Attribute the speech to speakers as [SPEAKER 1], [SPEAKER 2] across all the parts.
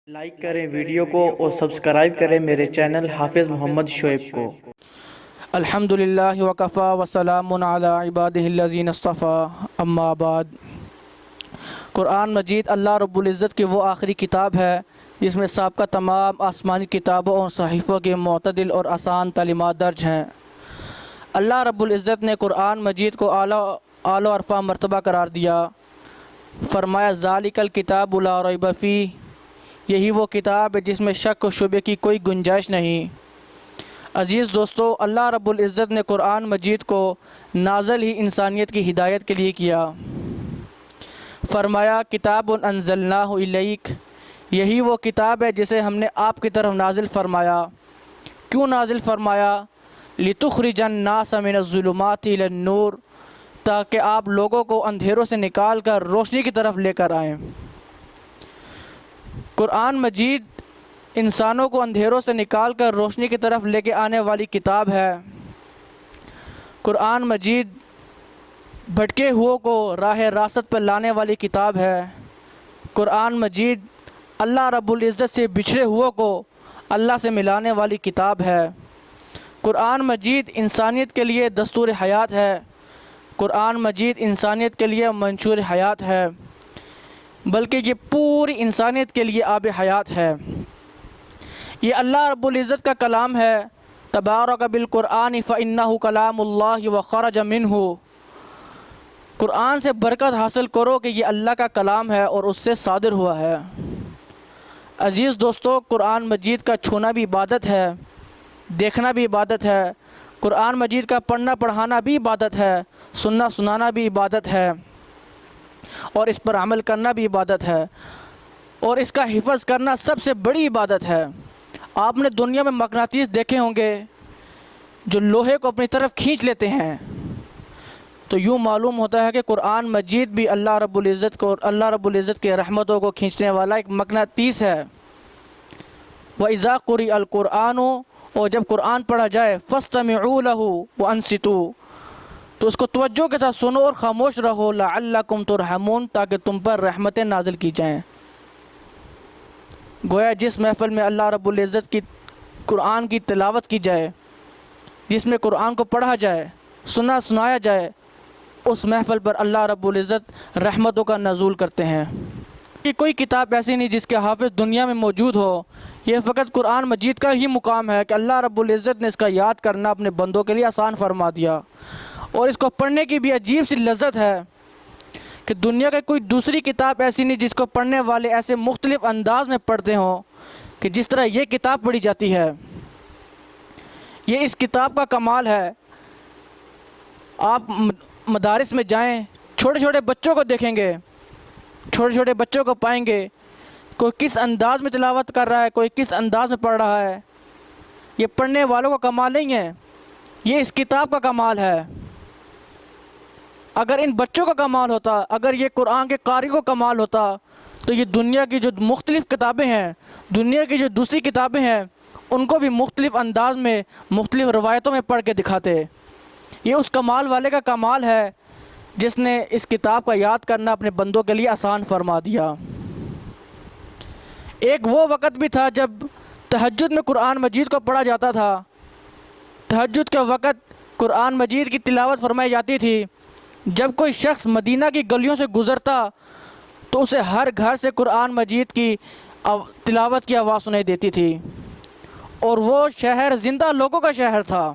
[SPEAKER 1] Like کریں video کو اور سبسکرائب کریں میرے چینل حافظ محمد شعیب کو۔
[SPEAKER 2] الحمدللہ وکفا وسلام علی عبادہ الذین اصطفیٰ، اما بعد۔ قرآن مجید اللہ رب العزت کی وہ آخری کتاب ہے جس میں سابقہ تمام آسمانی کتابوں اور صحیفوں کے معتدل اور آسان تعلیمات درج ہیں۔ اللہ رب العزت نے قرآن مجید کو اعلیٰ و عرفہ مرتبہ قرار دیا۔ فرمایا ذالک الکتاب لا ریب فیہ، یہی وہ کتاب ہے جس میں شک و شبے کی کوئی گنجائش نہیں۔ عزیز دوستو، اللہ رب العزت نے قرآن مجید کو نازل ہی انسانیت کی ہدایت کے لیے کیا۔ فرمایا کتاب انزلناہ الیک، یہی وہ کتاب ہے جسے ہم نے آپ کی طرف نازل فرمایا۔ کیوں نازل فرمایا؟ لتخرج الناس من الظلمات الی النور، تاکہ آپ لوگوں کو اندھیروں سے نکال کر روشنی کی طرف لے کر آئیں۔ قرآن مجید انسانوں کو اندھیروں سے نکال کر روشنی کی طرف لے کے آنے والی کتاب ہے۔ قرآن مجید بھٹکے ہوئوں کو راہ راست پر لانے والی کتاب ہے۔ قرآن مجید اللہ رب العزت سے بچھڑے ہوئوں کو اللہ سے ملانے والی کتاب ہے۔ قرآن مجید انسانیت کے لیے دستور حیات ہے۔ قرآن مجید انسانیت کے لیے منشور حیات ہے، بلکہ یہ پوری انسانیت کے لیے آب حیات ہے۔ یہ اللہ رب العزت کا کلام ہے۔ تبارک بالقرآن فإنہ کلام اللہ وخرج منہ، قرآن سے برکت حاصل کرو کہ یہ اللہ کا کلام ہے اور اس سے صادر ہوا ہے۔ عزیز دوستو، قرآن مجید کا چھونا بھی عبادت ہے، دیکھنا بھی عبادت ہے۔ قرآن مجید کا پڑھنا پڑھانا بھی عبادت ہے، سننا سنانا بھی عبادت ہے، اور اس پر عمل کرنا بھی عبادت ہے، اور اس کا حفظ کرنا سب سے بڑی عبادت ہے۔ آپ نے دنیا میں مقناطیس دیکھے ہوں گے جو لوہے کو اپنی طرف کھینچ لیتے ہیں، تو یوں معلوم ہوتا ہے کہ قرآن مجید بھی اللہ رب العزت کے رحمتوں کو کھینچنے والا ایک مقناطیس ہے۔ وَإِذَا قُرِئَ الْقُرْآنُ، اور جب قرآن پڑھا جائے فَاسْتَمِعُوا لَهُ وَأَنصِتُوا، تو اس کو توجہ کے ساتھ سنو اور خاموش رہو، لَعَلَّكُمْ تُرْحَمُونَ، تاکہ تم پر رحمتیں نازل کی جائیں۔ گویا جس محفل میں اللہ رب العزت کی قرآن کی تلاوت کی جائے، جس میں قرآن کو پڑھا جائے، سنایا جائے، اس محفل پر اللہ رب العزت رحمتوں کا نزول کرتے ہیں۔ کہ کوئی کتاب ایسی نہیں جس کے حافظ دنیا میں موجود ہو، یہ فقط قرآن مجید کا ہی مقام ہے کہ اللہ رب العزت نے اس کا یاد کرنا اپنے بندوں کے لیے آسان فرما دیا، اور اس کو پڑھنے کی بھی عجیب سی لذت ہے کہ دنیا کی کوئی دوسری کتاب ایسی نہیں جس کو پڑھنے والے ایسے مختلف انداز میں پڑھتے ہوں کہ جس طرح یہ کتاب پڑھی جاتی ہے۔ یہ اس کتاب کا کمال ہے۔ آپ مدارس میں جائیں، چھوٹے چھوٹے بچوں کو دیکھیں گے، چھوٹے چھوٹے بچوں کو پائیں گے، کوئی کس انداز میں تلاوت کر رہا ہے، کوئی کس انداز میں پڑھ رہا ہے۔ یہ پڑھنے والوں کا کمال نہیں ہے، یہ اس کتاب کا کمال ہے۔ اگر ان بچوں کا کمال ہوتا، اگر یہ قرآن کے قاری کو کمال ہوتا، تو یہ دنیا کی جو مختلف کتابیں ہیں، دنیا کی جو دوسری کتابیں ہیں، ان کو بھی مختلف انداز میں، مختلف روایتوں میں پڑھ کے دکھاتے۔ یہ اس کمال والے کا کمال ہے جس نے اس کتاب کا یاد کرنا اپنے بندوں کے لیے آسان فرما دیا۔ ایک وہ وقت بھی تھا جب تہجد میں قرآن مجید کو پڑھا جاتا تھا۔ تہجد کے وقت قرآن مجید کی تلاوت فرمائی جاتی تھی۔ جب کوئی شخص مدینہ کی گلیوں سے گزرتا تو اسے ہر گھر سے قرآن مجید کی تلاوت کی آواز سنائی دیتی تھی، اور وہ شہر زندہ لوگوں کا شہر تھا۔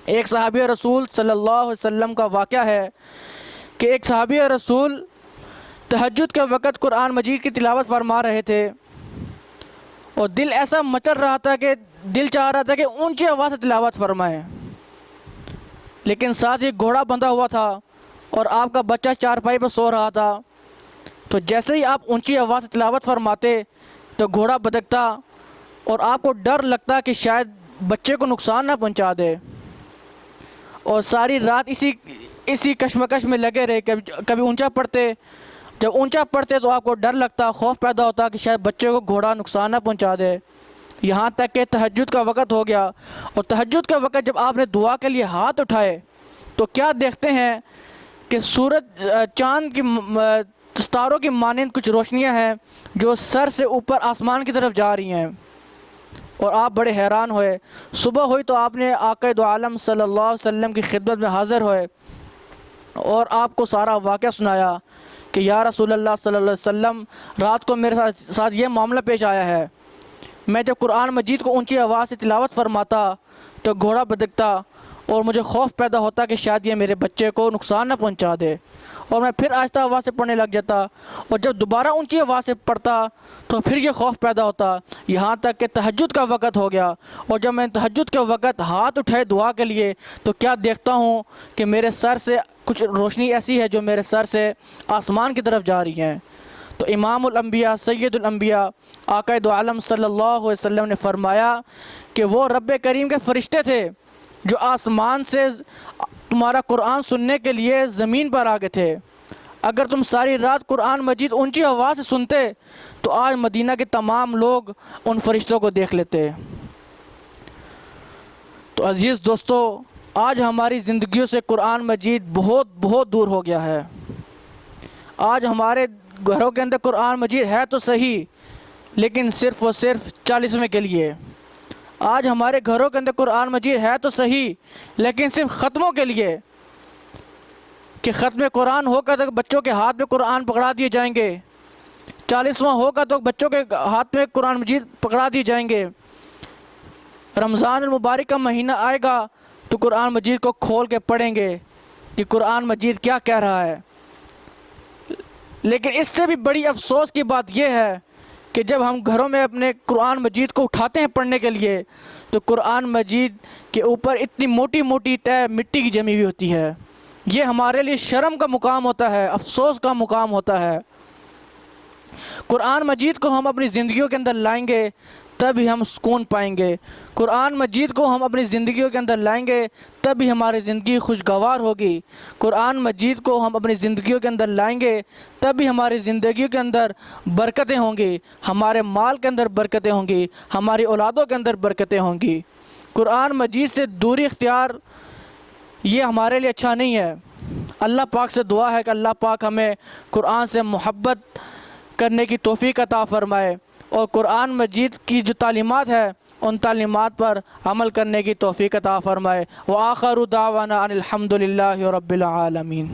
[SPEAKER 2] ایک صحابی رسول صلی اللہ علیہ وسلم کا واقعہ ہے کہ ایک صحابی رسول تہجد کے وقت قرآن مجید کی تلاوت فرما رہے تھے، اور دل ایسا مچل رہا تھا کہ دل چاہ رہا تھا کہ اونچی آواز سے تلاوت فرمائیں، لیکن ساتھ ہی گھوڑا بندھا ہوا تھا اور آپ کا بچہ چارپائی پہ سو رہا تھا۔ تو جیسے ہی آپ اونچی آواز سے تلاوت فرماتے تو گھوڑا بدکتا، اور آپ کو ڈر لگتا کہ شاید بچے کو نقصان نہ پہنچا دے، اور ساری رات اسی کشمکش میں لگے رہے۔ کبھی اونچا پڑھتے، جب اونچا پڑھتے تو آپ کو ڈر لگتا، خوف پیدا ہوتا کہ شاید بچے کو گھوڑا نقصان نہ پہنچا دے۔ یہاں تک کہ تہجد کا وقت ہو گیا، اور تہجد کے وقت جب آپ نے دعا کے لیے ہاتھ اٹھائے تو کیا دیکھتے ہیں کہ سورج چاند کی ستاروں کی مانند کچھ روشنیاں ہیں جو سر سے اوپر آسمان کی طرف جا رہی ہیں، اور آپ بڑے حیران ہوئے۔ صبح ہوئی تو آپ نے آقا دو عالم صلی اللہ علیہ وسلم کی خدمت میں حاضر ہوئے اور آپ کو سارا واقعہ سنایا کہ یا رسول اللہ صلی اللہ علیہ وسلم، رات کو میرے ساتھ یہ معاملہ پیش آیا ہے۔ میں جب قرآن مجید کو اونچی آواز سے تلاوت فرماتا تو گھوڑا بدکتا اور مجھے خوف پیدا ہوتا کہ شاید یہ میرے بچے کو نقصان نہ پہنچا دے، اور میں پھر آہستہ آواز سے پڑھنے لگ جاتا، اور جب دوبارہ اونچی آواز سے پڑھتا تو پھر یہ خوف پیدا ہوتا، یہاں تک کہ تہجد کا وقت ہو گیا، اور جب میں تہجد کے وقت ہاتھ اٹھائے دعا کے لیے تو کیا دیکھتا ہوں کہ میرے سر سے کچھ روشنی ایسی ہے جو میرے سر سے آسمان کی طرف جا رہی ہیں۔ تو امام الانبیاء سید الانبیاء آقا دو عالم صلی اللہ علیہ وسلم نے فرمایا کہ وہ رب کریم کے فرشتے تھے جو آسمان سے تمہارا قرآن سننے کے لیے زمین پر آگے تھے۔ اگر تم ساری رات قرآن مجید اونچی آواز سے سنتے تو آج مدینہ کے تمام لوگ ان فرشتوں کو دیکھ لیتے۔ تو عزیز دوستو، آج ہماری زندگیوں سے قرآن مجید بہت بہت دور ہو گیا ہے۔ آج ہمارے گھروں کے اندر قرآن مجید ہے تو صحیح، لیکن صرف اور صرف 40ویں کے لیے۔ آج ہمارے گھروں کے اندر قرآن مجید ہے تو صحیح، لیکن صرف ختموں کے لیے، کہ ختم قرآن ہوگا تو بچوں کے ہاتھ میں قرآن پکڑا دیے جائیں گے، 40واں ہوگا تو بچوں کے ہاتھ میں قرآن مجید پکڑا دیے جائیں گے، رمضان المبارک کا مہینہ آئے گا تو قرآن مجید کو کھول کے پڑھیں گے کہ قرآن مجید کیا کہہ رہا ہے۔ لیکن اس سے بھی بڑی افسوس کی بات یہ ہے کہ جب ہم گھروں میں اپنے قرآن مجید کو اٹھاتے ہیں پڑھنے کے لیے تو قرآن مجید کے اوپر اتنی موٹی موٹی تہ مٹی کی جمی ہوئی ہوتی ہے۔ یہ ہمارے لیے شرم کا مقام ہوتا ہے، افسوس کا مقام ہوتا ہے۔ قرآن مجید کو ہم اپنی زندگیوں کے اندر لائیں گے تب ہی ہم سکون پائیں گے۔ قرآن مجید کو ہم اپنی زندگیوں کے اندر لائیں گے تب ہی ہماری زندگی خوشگوار ہوگی۔ قرآن مجید کو ہم اپنی زندگیوں کے اندر لائیں گے تب ہی ہماری زندگیوں کے اندر برکتیں ہوں گی، ہمارے مال کے اندر برکتیں ہوں گی، ہماری اولادوں کے اندر برکتیں ہوں گی۔ قرآن مجید سے دوری اختیار یہ ہمارے لیے اچھا نہیں ہے۔ اللہ پاک سے دعا ہے کہ اللہ پاک ہمیں قرآن سے محبت کرنے کی توفیق عطا فرمائے اور قرآن مجید کی جو تعلیمات ہے ان تعلیمات پر عمل کرنے کی توفیق عطا فرمائے۔ وآخر دعوانا ان الحمد للہ رب العالمین۔